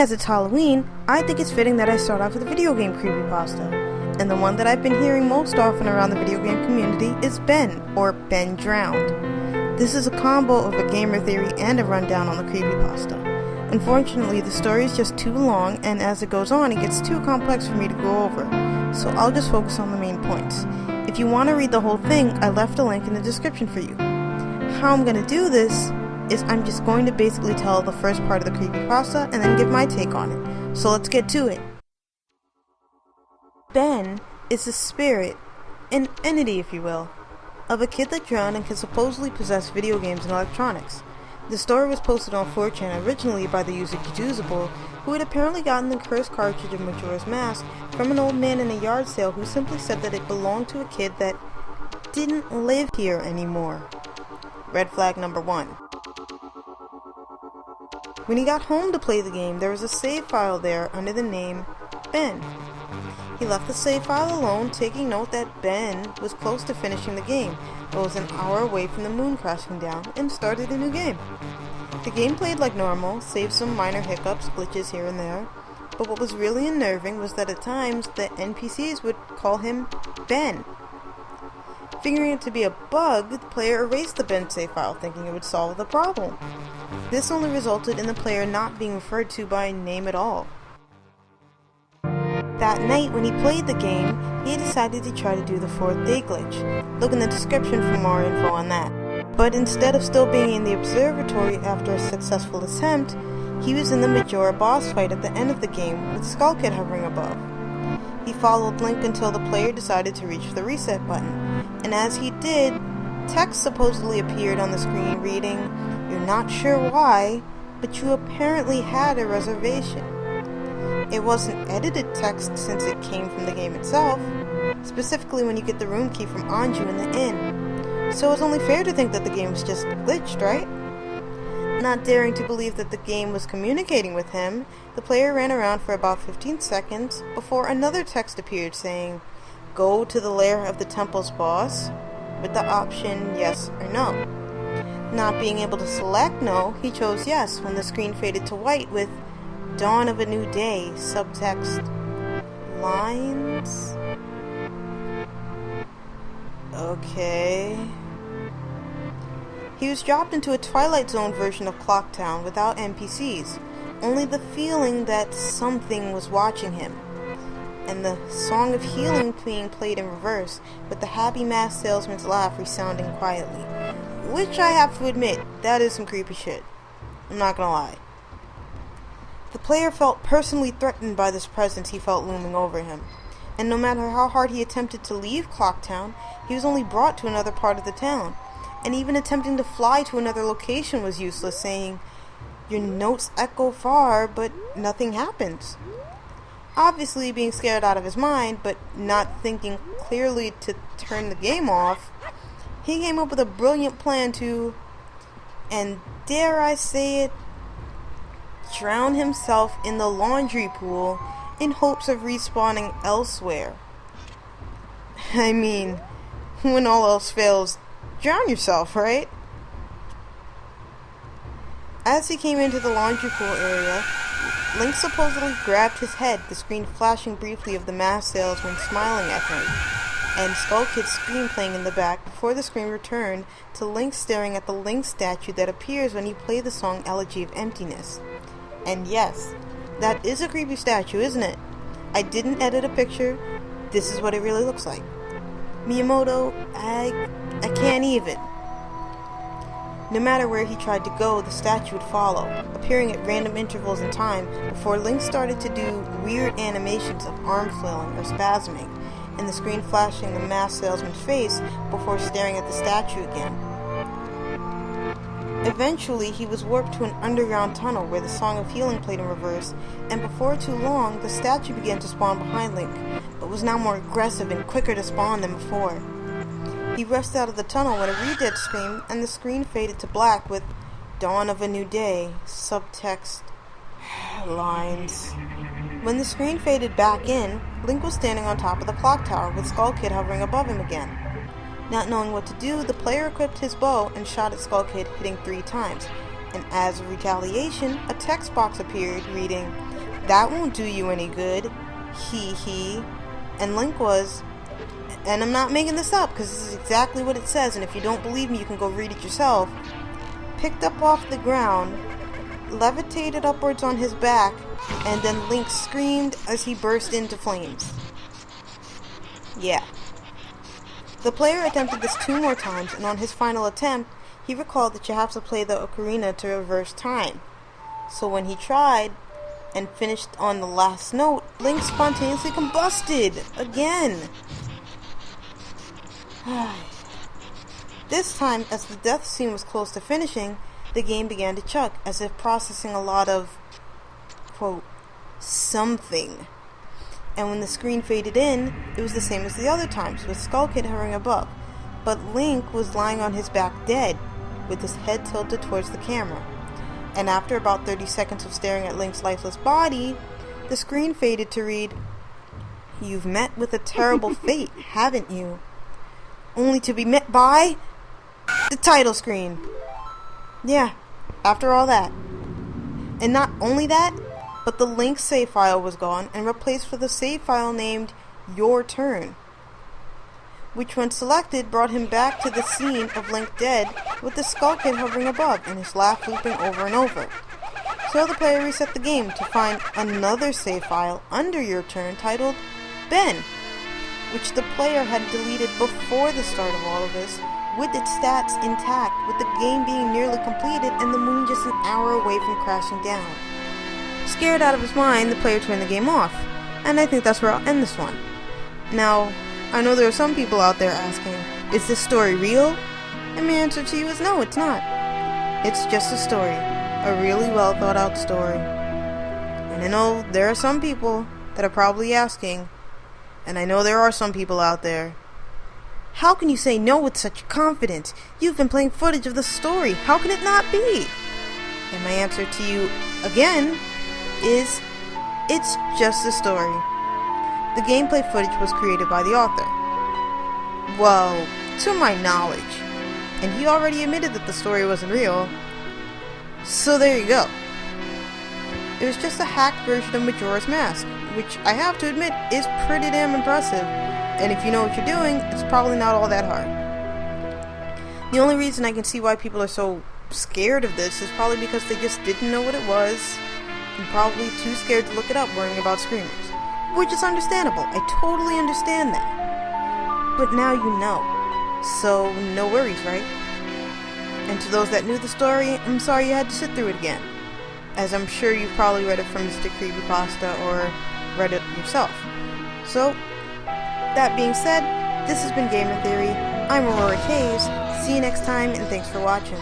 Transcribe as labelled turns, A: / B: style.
A: as it's Halloween, I think it's fitting that I start off with a video game creepypasta. And the one that I've been hearing most often around the video game community is Ben, or Ben Drowned. This is a combo of a gamer theory and a rundown on the creepypasta. Unfortunately, the story is just too long, and as it goes on, it gets too complex for me to go over, so I'll just focus on the main points. If you want to read the whole thing, I left a link in the description for you. How I'm going to do this is I'm just going to basically tell the first part of the creepypasta and then give my take on it. So let's get to it. Ben is the spirit, an entity if you will, of a kid that drowned and can supposedly possess video games and electronics. The story was posted on 4chan originally by the user Jujuzable, who had apparently gotten the cursed cartridge of Majora's Mask from an old man in a yard sale who simply said that it belonged to a kid that didn't live here anymore. Red flag number 1. When he got home to play the game, there was a save file there under the name Ben. He left the save file alone, taking note that Ben was close to finishing the game, but was an hour away from the moon crashing down, and started a new game. The game played like normal, save some minor hiccups, glitches here and there, but what was really unnerving was that at times the NPCs would call him Ben. Figuring it to be a bug, the player erased the Ben save file, thinking it would solve the problem. This only resulted in the player not being referred to by name at all. That night, when he played the game, he decided to try to do the 4th day glitch. Look in the description for more info on that. But instead of still being in the observatory after a successful attempt, he was in the Majora boss fight at the end of the game with Skull Kid hovering above. He followed Link until the player decided to reach the reset button, and as he did, text supposedly appeared on the screen reading, "You're not sure why, but you apparently had a reservation." It wasn't edited text since it came from the game itself, specifically when you get the room key from Anju in the inn. So it's only fair to think that the game was just glitched, right? Not daring to believe that the game was communicating with him, the player ran around for about 15 seconds before another text appeared saying, "Go to the lair of the temple's boss," with the option yes or no. Not being able to select no, he chose yes when the screen faded to white with "Dawn of a New Day," subtext lines. Okay. He was dropped into a Twilight Zone version of Clocktown without NPCs, only the feeling that something was watching him, and the Song of Healing being played in reverse, with the happy masked salesman's laugh resounding quietly. Which I have to admit, that is some creepy shit. I'm not gonna lie. The player felt personally threatened by this presence he felt looming over him, and no matter how hard he attempted to leave Clocktown, he was only brought to another part of the town, and even attempting to fly to another location was useless, saying, "Your notes echo far, but nothing happens." Obviously being scared out of his mind, but not thinking clearly to turn the game off, he came up with a brilliant plan to, and dare I say it, drown himself in the laundry pool in hopes of respawning elsewhere. I mean, when all else fails, drown yourself, right? As he came into the laundry pool area, Link supposedly grabbed his head, the screen flashing briefly of the masked salesman smiling at him, and Skull Kid's scream playing in the back before the screen returned to Link staring at the Link statue that appears when you play the song Elegy of Emptiness. And yes, that is a creepy statue, isn't it? I didn't edit a picture. This is what it really looks like. Miyamoto, I can't even. No matter where he tried to go, the statue would follow, appearing at random intervals in time before Link started to do weird animations of arm flailing or spasming, and the screen flashing the masked salesman's face before staring at the statue again. Eventually, he was warped to an underground tunnel where the Song of Healing played in reverse, and before too long, the statue began to spawn behind Link, but was now more aggressive and quicker to spawn than before. He rushed out of the tunnel when a redead screamed, and the screen faded to black with "Dawn of a New Day," subtext lines. When the screen faded back in, Link was standing on top of the clock tower with Skull Kid hovering above him again. Not knowing what to do, the player equipped his bow and shot at Skull Kid, hitting 3 times, and as a retaliation, a text box appeared reading, That won't do you any good. Hee hee. And Link was, and I'm not making this up because this is exactly what it says, and if you don't believe me you can go read it yourself, picked up off the ground, levitated upwards on his back, and then Link screamed as he burst into flames. Yeah. The player attempted this 2 more times, and on his final attempt, he recalled that you have to play the ocarina to reverse time. So when he tried and finished on the last note, Link spontaneously combusted again. This time, as the death scene was close to finishing, the game began to chuck, as if processing a lot of, quote, something. And when the screen faded in, it was the same as the other times, with Skull Kid hovering above. But Link was lying on his back dead, with his head tilted towards the camera. And after about 30 seconds of staring at Link's lifeless body, the screen faded to read, "You've met with a terrible fate, haven't you? Only to be met by the title screen." Yeah, after all that. And not only that, but the Link save file was gone and replaced with a save file named Your Turn, which when selected brought him back to the scene of Link dead with the Skull Kid hovering above and his laugh looping over and over. So the player reset the game to find another save file under Your Turn titled Ben, which the player had deleted before the start of all of this, with its stats intact, with the game being nearly completed and the moon just an hour away from crashing down. Scared out of his mind, the player turned the game off, and I think that's where I'll end this one. Now, I know there are some people out there asking, is this story real? And my answer to you is no, it's not. It's just a story, a really well thought out story. And I know there are some people that are probably asking, and I know there are some people out there, how can you say no with such confidence? You've been playing footage of the story. How can it not be? And my answer to you, again, is it's just a story. The gameplay footage was created by the author. Well, to my knowledge. And he already admitted that the story wasn't real. So there you go. It was just a hacked version of Majora's Mask, which I have to admit is pretty damn impressive. And if you know what you're doing, it's probably not all that hard. The only reason I can see why people are so scared of this is probably because they just didn't know what it was, and probably too scared to look it up worrying about screamers. Which is understandable. I totally understand that. But now you know. So, no worries, right? And to those that knew the story, I'm sorry you had to sit through it again. As I'm sure you've probably read it from Mr. Creepypasta or read it yourself. So, that being said, this has been Gamer Theory. I'm Auroric Haze. See you next time, and thanks for watching.